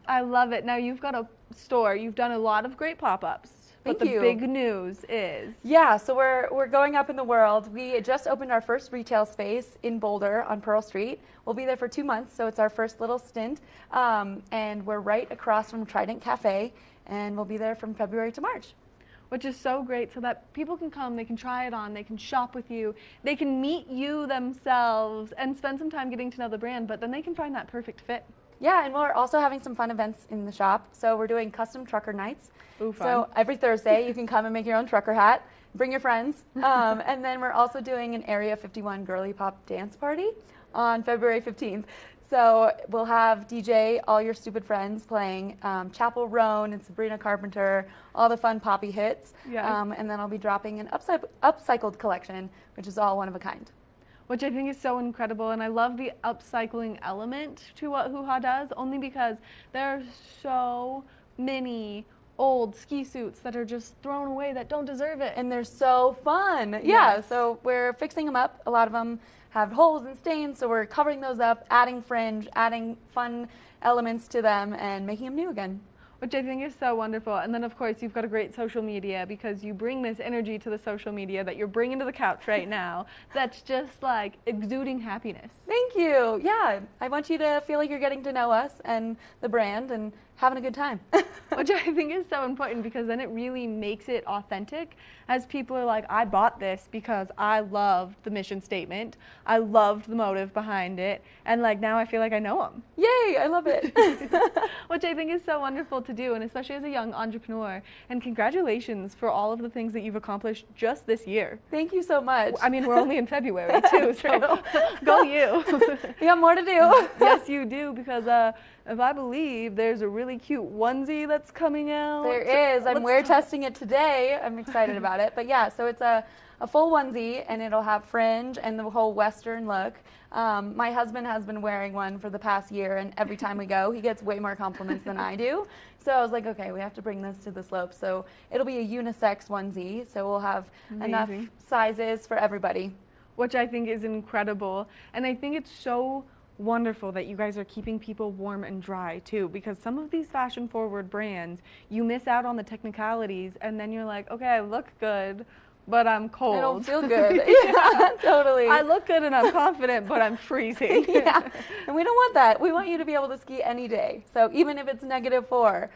I love it. Now you've got a store. You've done a lot of great pop-ups. But the big news is... Yeah, so we're going up in the world. We just opened our first retail space in Boulder on Pearl Street. We'll be there for 2 months, so it's our first little stint. And we're right across from Trident Cafe, and we'll be there from February to March. Which is so great, so that people can come, they can try it on, they can shop with you, they can meet you themselves and spend some time getting to know the brand, but then they can find that perfect fit. Yeah, and we're also having some fun events in the shop. So we're doing custom trucker nights. Ooh, fun. So every Thursday you can come and make your own trucker hat, bring your friends. And then we're also doing an Area 51 girly pop dance party on February 15th. So we'll have DJ All Your Stupid Friends playing Chapel Roan and Sabrina Carpenter, all the fun poppy hits. Yeah. And then I'll be dropping an upcycled collection, which is all one of a kind. which I think is so incredible. And I love the upcycling element to what Hoo Ha does, only because there are so many old ski suits that are just thrown away that don't deserve it. And they're so fun. Yes. Yeah, so we're fixing them up. A lot of them have holes and stains, so we're covering those up, adding fringe, adding fun elements to them, and making them new again. Which I think is so wonderful. And then, of course, you've got a great social media, because you bring this energy to the social media that you're bringing to the couch right now that's just like exuding happiness. Thank you. Yeah, I want you to feel like you're getting to know us and the brand and having a good time. Which I think is so important, because then it really makes it authentic, as people are like, I bought this because I loved the mission statement, I loved the motive behind it, and like now I feel like I know them. Yay, I love it. Which I think is so wonderful to do, and especially as a young entrepreneur. And congratulations for all of the things that you've accomplished just this year. Thank you so much. I mean, we're only in February too, so go you. You got more to do. Yes, you do, because if I believe, there's a really cute onesie that's coming out. There is. I'm wear testing it today. I'm excited about it. But yeah, so it's a full onesie, and it'll have fringe and the whole Western look. My husband has been wearing one for the past year, and every time we go, he gets way more compliments than I do. So I was like, okay, we have to bring this to the slope. So it'll be a unisex onesie, so we'll have enough sizes for everybody. Which I think is incredible. And I think it's so wonderful that you guys are keeping people warm and dry too, because some of these fashion forward brands, you miss out on the technicalities, and then you're like, okay, I look good, but I'm cold. I don't feel good. Yeah, totally. I look good and I'm confident, but I'm freezing. Yeah, and we don't want that. We want you to be able to ski any day. So even if it's -4,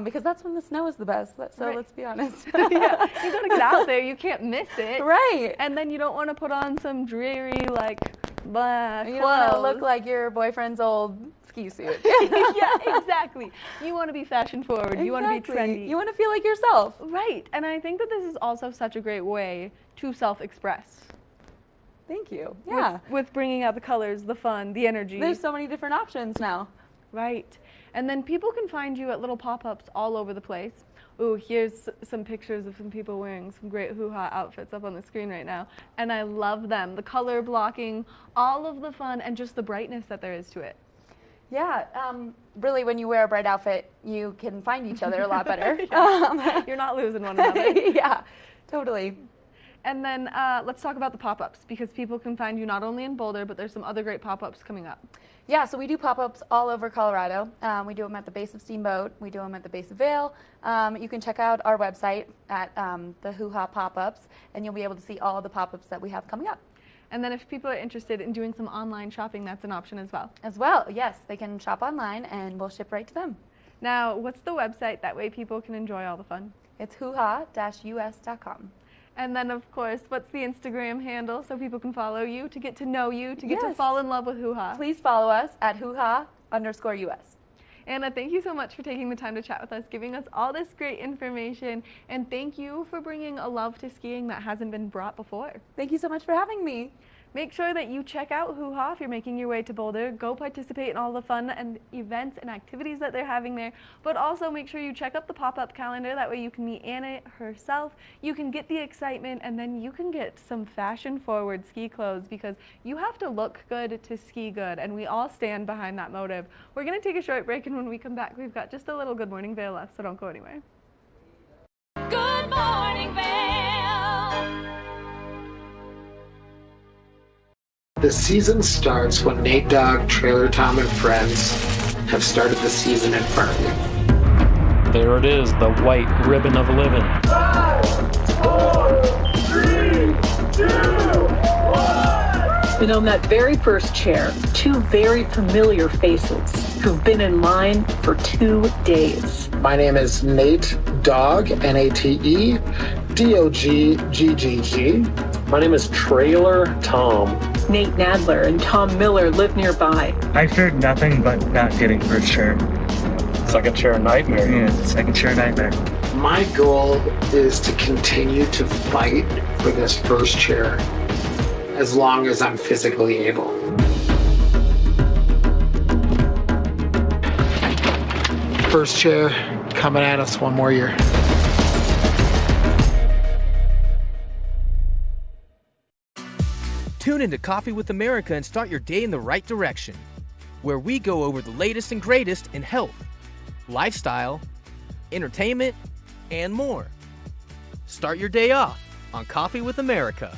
because that's when the snow is the best. So Right. let's be honest. Yeah, you gotta get out there. You can't miss it. Right. And then you don't want to put on some dreary, like, blah You clothes. don't want to look like your boyfriend's old ski suit. Yeah, exactly. You want to be fashion forward. You want to be trendy. You want to feel like yourself. Right. And I think that this is also such a great way to self-express. Thank you. Yeah. With bringing out the colors, the fun, the energy. There's so many different options now. Right. And then people can find you at little pop-ups all over the place. Ooh, here's some pictures of some people wearing some great Hoo Ha outfits up on the screen right now. And I love them. The color blocking, all of the fun, and just the brightness that there is to it. Yeah, really when you wear a bright outfit, you can find each other a lot better. You're not losing one another. Yeah, totally. And then let's talk about the pop-ups, because people can find you not only in Boulder, but there's some other great pop-ups coming up. Yeah, so we do pop-ups all over Colorado. We do them at the base of Steamboat. We do them at the base of Vail. You can check out our website at the Hoo Ha Pop-Ups, and you'll be able to see all the pop-ups that we have coming up. And then if people are interested in doing some online shopping, that's an option as well. As well, yes. They can shop online, and we'll ship right to them. Now, what's the website? That way people can enjoy all the fun. It's hooha-us.com. And then, of course, what's the Instagram handle so people can follow you, to get to know you, to get to Yes. fall in love with Hoo Ha? Please follow us at hooha_us. Anna, thank you so much for taking the time to chat with us, giving us all this great information, and thank you for bringing a love to skiing that hasn't been brought before. Thank you so much for having me. Make sure that you check out Hoo Ha if you're making your way to Boulder. Go participate in all the fun and events and activities that they're having there, but also make sure you check out the pop-up calendar. That way you can meet Anna herself, you can get the excitement, and then you can get some fashion-forward ski clothes, because you have to look good to ski good, and we all stand behind that motive. We're going to take a short break, and when we come back, we've got just a little Good Morning Vail left, so don't go anywhere. Good morning, Vail. The season starts when Nate Dogg, Trailer Tom, and friends have started the season in front of you. There it is, the white ribbon of living. 5, 4, 3, 2, 1. And on that very first chair, two very familiar faces who've been in line for 2 days. My name is Nate Dogg, N-A-T-E, D-O-G-G-G-G. My name is Trailer Tom. Nate Nadler and Tom Miller live nearby. I feared nothing but not getting first chair. Second chair nightmare. Yeah, second chair nightmare. My goal is to continue to fight for this first chair as long as I'm physically able. First chair coming at us one more year. Tune into Coffee with America and start your day in the right direction, where we go over the latest and greatest in health, lifestyle, entertainment, and more. Start your day off on Coffee with America.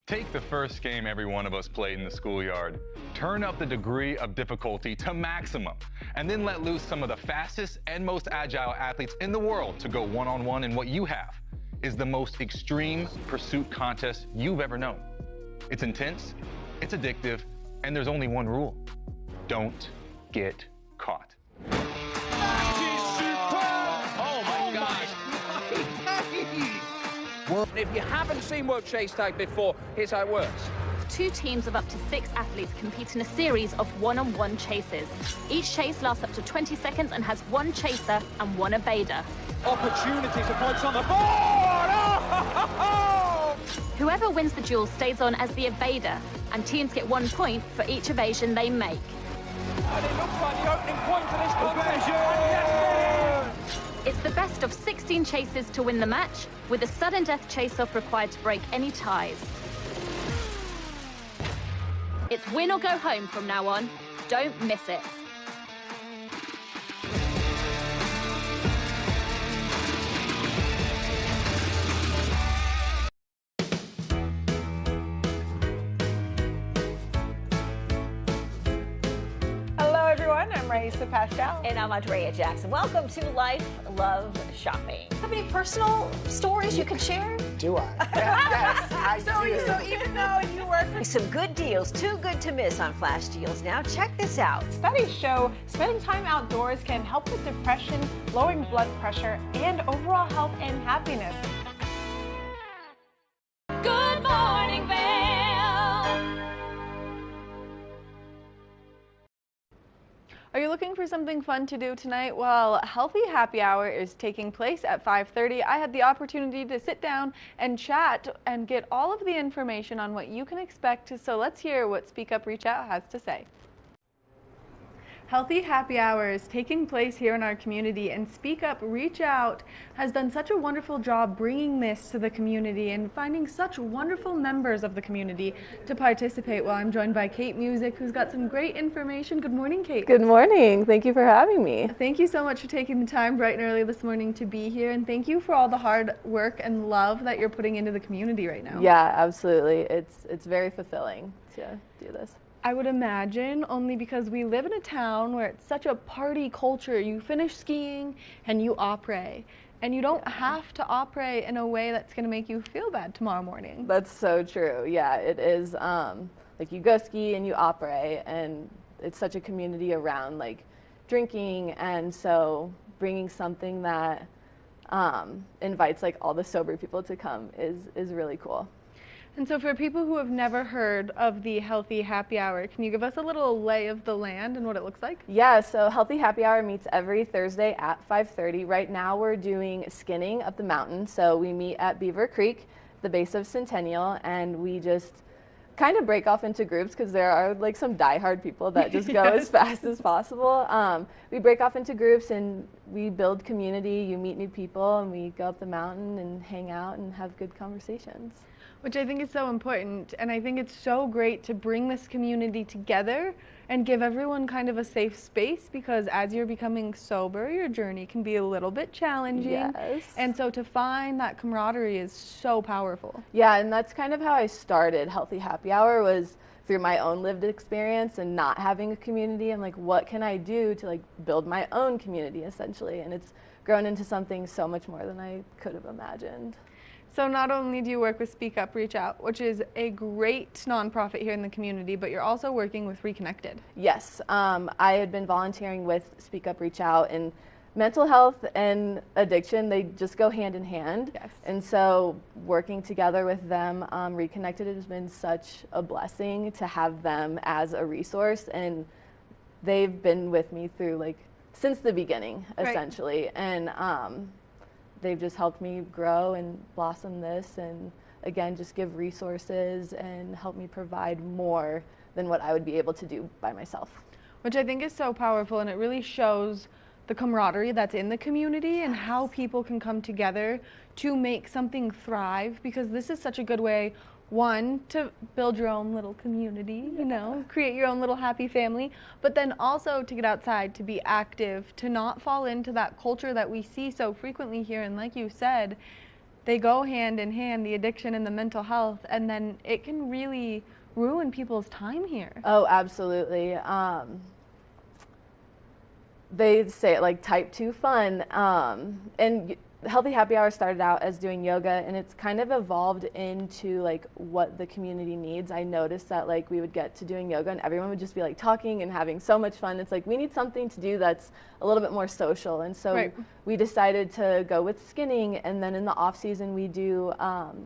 Take the first game every one of us played in the schoolyard. Turn up the degree of difficulty to maximum, and then let loose some of the fastest and most agile athletes in the world to go one-on-one in what you have is the most extreme pursuit contest you've ever known. It's intense, it's addictive, and there's only one rule. Don't get caught. Oh my gosh. If you haven't seen World Chase Tag before, here's how it works. 2 teams of up to 6 athletes compete in a series of one-on-one chases. Each chase lasts up to 20 seconds and has 1 chaser and 1 evader. Opportunity to punch on the board! Oh! Whoever wins the duel stays on as the evader, and teams get 1 point for each evasion they make. And it looks like the opening point for this contest. Yes, it's the best of 16 chases to win the match, with a sudden death chase-off required to break any ties. It's win or go home from now on. Don't miss it. Hello, everyone. I'm Raisa Pascal. And I'm Andrea Jackson. Welcome to Life, Love, Shopping. Have any personal stories you can share? Do I? Yes, I do. So even though you work for some good deals, too good to miss on flash deals now, check this out. Studies show spending time outdoors can help with depression, lowering blood pressure, and overall health and happiness. Good morning, Vail. Are you looking for something fun to do tonight? Well, Healthy Happy Hour is taking place at 5:30. I had the opportunity to sit down and chat and get all of the information on what you can expect, so let's hear what Speak Up Reach Out has to say. Healthy Happy Hour is taking place here in our community, and Speak Up Reach Out has done such a wonderful job bringing this to the community and finding such wonderful members of the community to participate. Well, I'm joined by Kate Music, who's got some great information. Good morning, Kate. Good morning. Thank you for having me. Thank you so much for taking the time bright and early this morning to be here, and thank you for all the hard work and love that you're putting into the community right now. Yeah, absolutely. It's very fulfilling to do this. I would imagine, only because we live in a town where it's such a party culture. You finish skiing and you après, and you don't have to après in a way that's going to make you feel bad tomorrow morning. That's so true. Yeah, it is. Like you go ski and you après, and it's such a community around like drinking, and so bringing something that invites like all the sober people to come is really cool. And so for people who have never heard of the Healthy Happy Hour, can you give us a little lay of the land and what it looks like? Yeah, so Healthy Happy Hour meets every Thursday at 5:30. Right now we're doing skinning up the mountain. So we meet at Beaver Creek, the base of Centennial, and we just kind of break off into groups because there are like some diehard people that just go as fast as possible. We break off into groups and we build community. You meet new people and we go up the mountain and hang out and have good conversations. Which I think is so important, and I think it's so great to bring this community together and give everyone kind of a safe space, because as you're becoming sober, your journey can be a little bit challenging. Yes. And so to find that camaraderie is so powerful. Yeah, and that's kind of how I started Healthy Happy Hour, was through my own lived experience and not having a community, and like, what can I do to like build my own community essentially? And it's grown into something so much more than I could have imagined. So not only do you work with Speak Up Reach Out, which is a great nonprofit here in the community, but you're also working with Reconnected. Yes, I had been volunteering with Speak Up Reach Out, and mental health and addiction, they just go hand in hand. Yes. And so working together with them, Reconnected has been such a blessing to have them as a resource, and they've been with me through like since the beginning, essentially. Right. And they've just helped me grow and blossom this, and again, just give resources and help me provide more than what I would be able to do by myself. Which I think is so powerful, and it really shows the camaraderie that's in the community and how people can come together to make something thrive, because this is such a good way one, to build your own little community, you know, create your own little happy family, but then also to get outside, to be active, to not fall into that culture that we see so frequently here. And like you said, they go hand in hand, the addiction and the mental health, and then it can really ruin people's time here. Oh, absolutely. They say it like type 2 fun. And Healthy Happy Hour started out as doing yoga, and it's kind of evolved into like what the community needs. I noticed that like we would get to doing yoga and everyone would just be like talking and having so much fun. It's like we need something to do that's a little bit more social, and so we decided to go with skinning. And then in the off season we do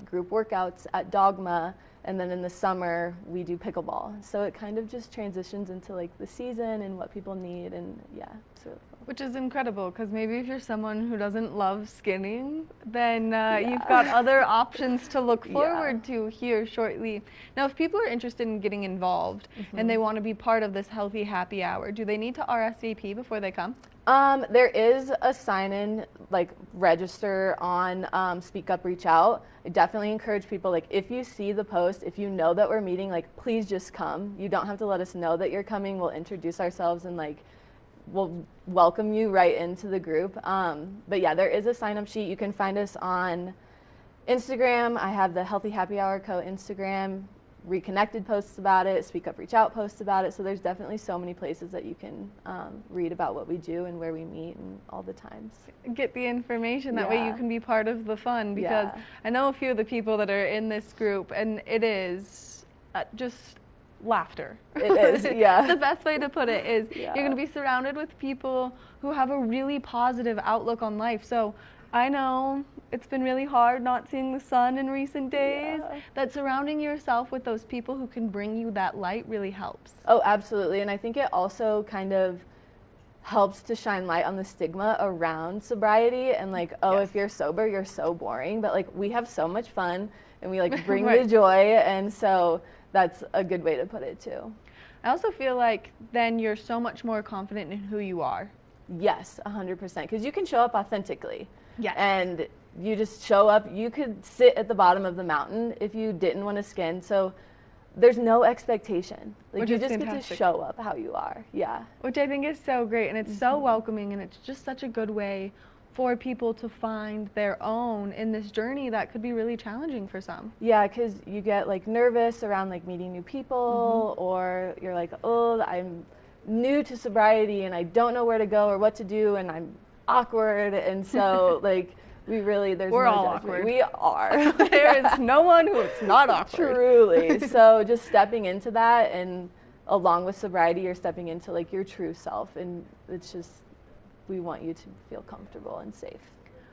group workouts at Dogma, and then in the summer we do pickleball. So it kind of just transitions into like the season and what people need, and yeah, it's really fun. Which is incredible, because maybe if you're someone who doesn't love skinning, then you've got other options to look forward to here shortly. Now, if people are interested in getting involved and they want to be part of this Healthy Happy Hour, do they need to RSVP before they come? There is a sign-in, like register on Speak Up, Reach Out. I definitely encourage people, like if you see the post, if you know that we're meeting, like please just come. You don't have to let us know that you're coming. We'll introduce ourselves and like we'll welcome you right into the group. But yeah, there is a sign-up sheet. You can find us on Instagram. I have the Healthy Happy Hour Co. Instagram. Reconnected posts about it, Speak Up, Reach Out posts about it. So there's definitely so many places that you can read about what we do and where we meet and all the times. Get the information, that way you can be part of the fun, because I know a few of the people that are in this group, and it is just laughter. It is, yeah. The best way to put it is you're going to be surrounded with people who have a really positive outlook on life. So I know it's been really hard not seeing the sun in recent days. That surrounding yourself with those people who can bring you that light really helps. Oh, absolutely. And I think it also kind of helps to shine light on the stigma around sobriety and like, oh, if you're sober, you're so boring. But like we have so much fun and we like bring the joy, and so that's a good way to put it too. I also feel like then you're so much more confident in who you are. Yes, 100%, because you can show up authentically. Yes. And you just show up. You could sit at the bottom of the mountain if you didn't want to skin. So there's no expectation. Like Which you is just fantastic. get to show up how you are. Yeah. Which I think is so great, and it's so welcoming, and it's just such a good way for people to find their own in this journey that could be really challenging for some. Yeah, because you get like nervous around like meeting new people, or you're like, oh, I'm new to sobriety and I don't know where to go or what to do, and I'm awkward, and so like we're all judgment. awkward. We are. There is no one who is not awkward. Truly. So just stepping into that, and along with sobriety, you're stepping into like your true self, and it's just, we want you to feel comfortable and safe.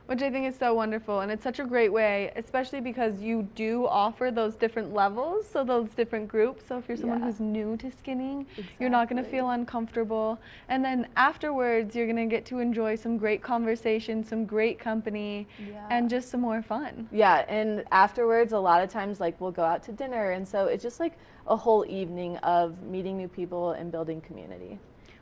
Which I think is so wonderful, and it's such a great way, especially because you do offer those different levels, so those different groups. So if you're someone who's new to skinning, you're not going to feel uncomfortable. And then afterwards, you're going to get to enjoy some great conversation, some great company, and just some more fun. Yeah, and afterwards, a lot of times, like we'll go out to dinner, and so it's just like a whole evening of meeting new people and building community.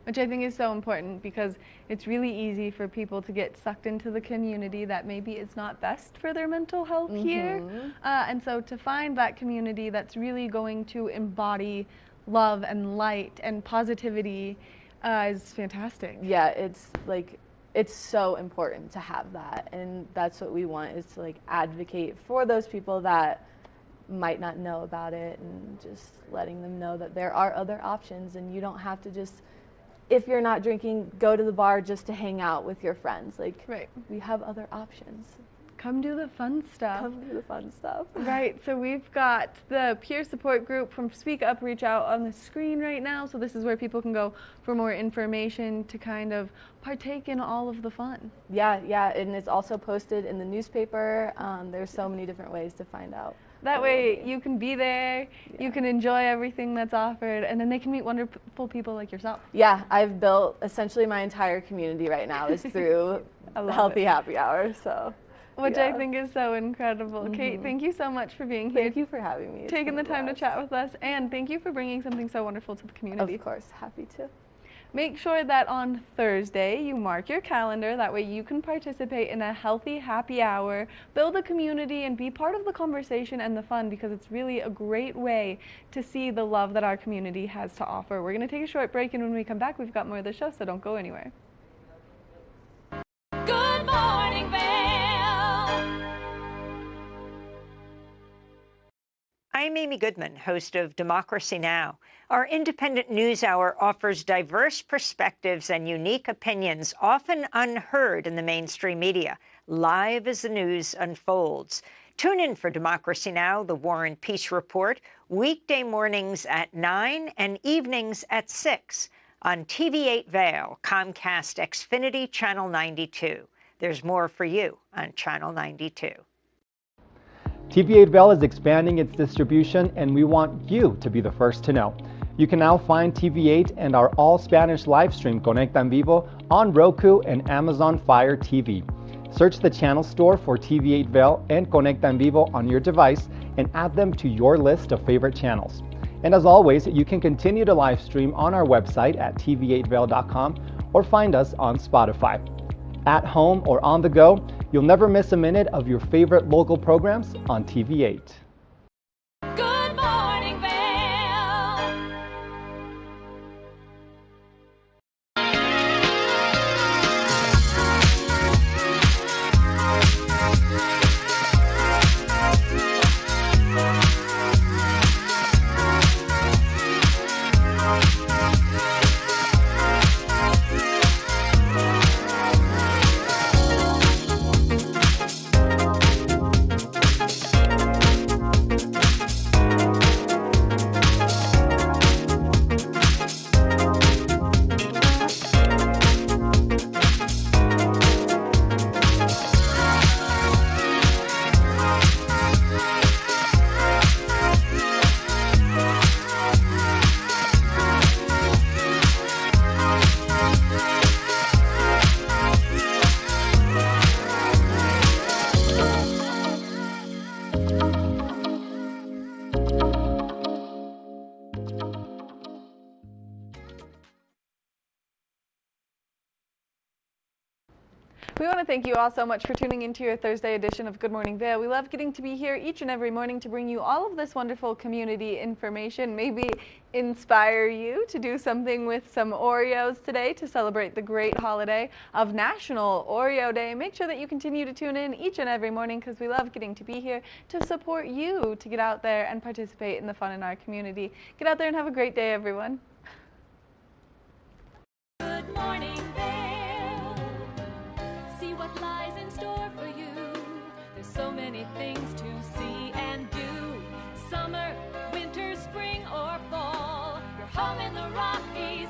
Which I think is so important, because it's really easy for people to get sucked into the community that maybe is not best for their mental health here. And so to find that community that's really going to embody love and light and positivity is fantastic. Yeah, it's like, it's so important to have that, and that's what we want, is to like advocate for those people that might not know about it, and just letting them know that there are other options, and you don't have to just, if you're not drinking, go to the bar just to hang out with your friends. Like, we have other options. Come do the fun stuff. Come do the fun stuff. Right, so we've got the peer support group from Speak Up, Reach Out on the screen right now. So this is where people can go for more information to kind of partake in all of the fun. Yeah, and it's also posted in the newspaper. There's so many different ways to find out. That way you can be there, you can enjoy everything that's offered, and then they can meet wonderful people like yourself. Yeah, I've built essentially my entire community right now is through Healthy Happy Hour. So, which I think is so incredible. Kate, thank you so much for being here. Thank you for having me. Taking the time to chat with us, and thank you for bringing something so wonderful to the community. Of course, happy to. Make sure that on Thursday you mark your calendar. That way you can participate in a healthy happy hour, build a community, and be part of the conversation and the fun, because it's really a great way to see the love that our community has to offer. We're going to take a short break, and when we come back, we've got more of the show, so don't go anywhere. Good morning, Vail. I'm Amy Goodman, host of Democracy Now! Our independent news hour offers diverse perspectives and unique opinions, often unheard in the mainstream media, live as the news unfolds. Tune in for Democracy Now!, the War and Peace Report, weekday mornings at 9 and evenings at 6 on TV8 Vail, Comcast Xfinity Channel 92. There's more for you on Channel 92. TV8 Vail is expanding its distribution, and we want you to be the first to know. You can now find TV8 and our all-Spanish live stream Conecta en Vivo on Roku and Amazon Fire TV. Search the channel store for TV8 Vail and Conecta en Vivo on your device and add them to your list of favorite channels. And as always, you can continue to live stream on our website at tv8vail.com or find us on Spotify. At home or on the go, you'll never miss a minute of your favorite local programs on TV8. Good morning, Vail. We want to thank you all so much for tuning into your Thursday edition of Good Morning Vail. We love getting to be here each and every morning to bring you all of this wonderful community information, maybe inspire you to do something with some Oreos today to celebrate the great holiday of National Oreo Day. Make sure that you continue to tune in each and every morning, because we love getting to be here to support you to get out there and participate in the fun in our community. Get out there and have a great day, everyone. Good morning, Vail. See what lies in store for you. There's so many things to see and do. Summer, winter, spring, or fall. Your home in the Rockies.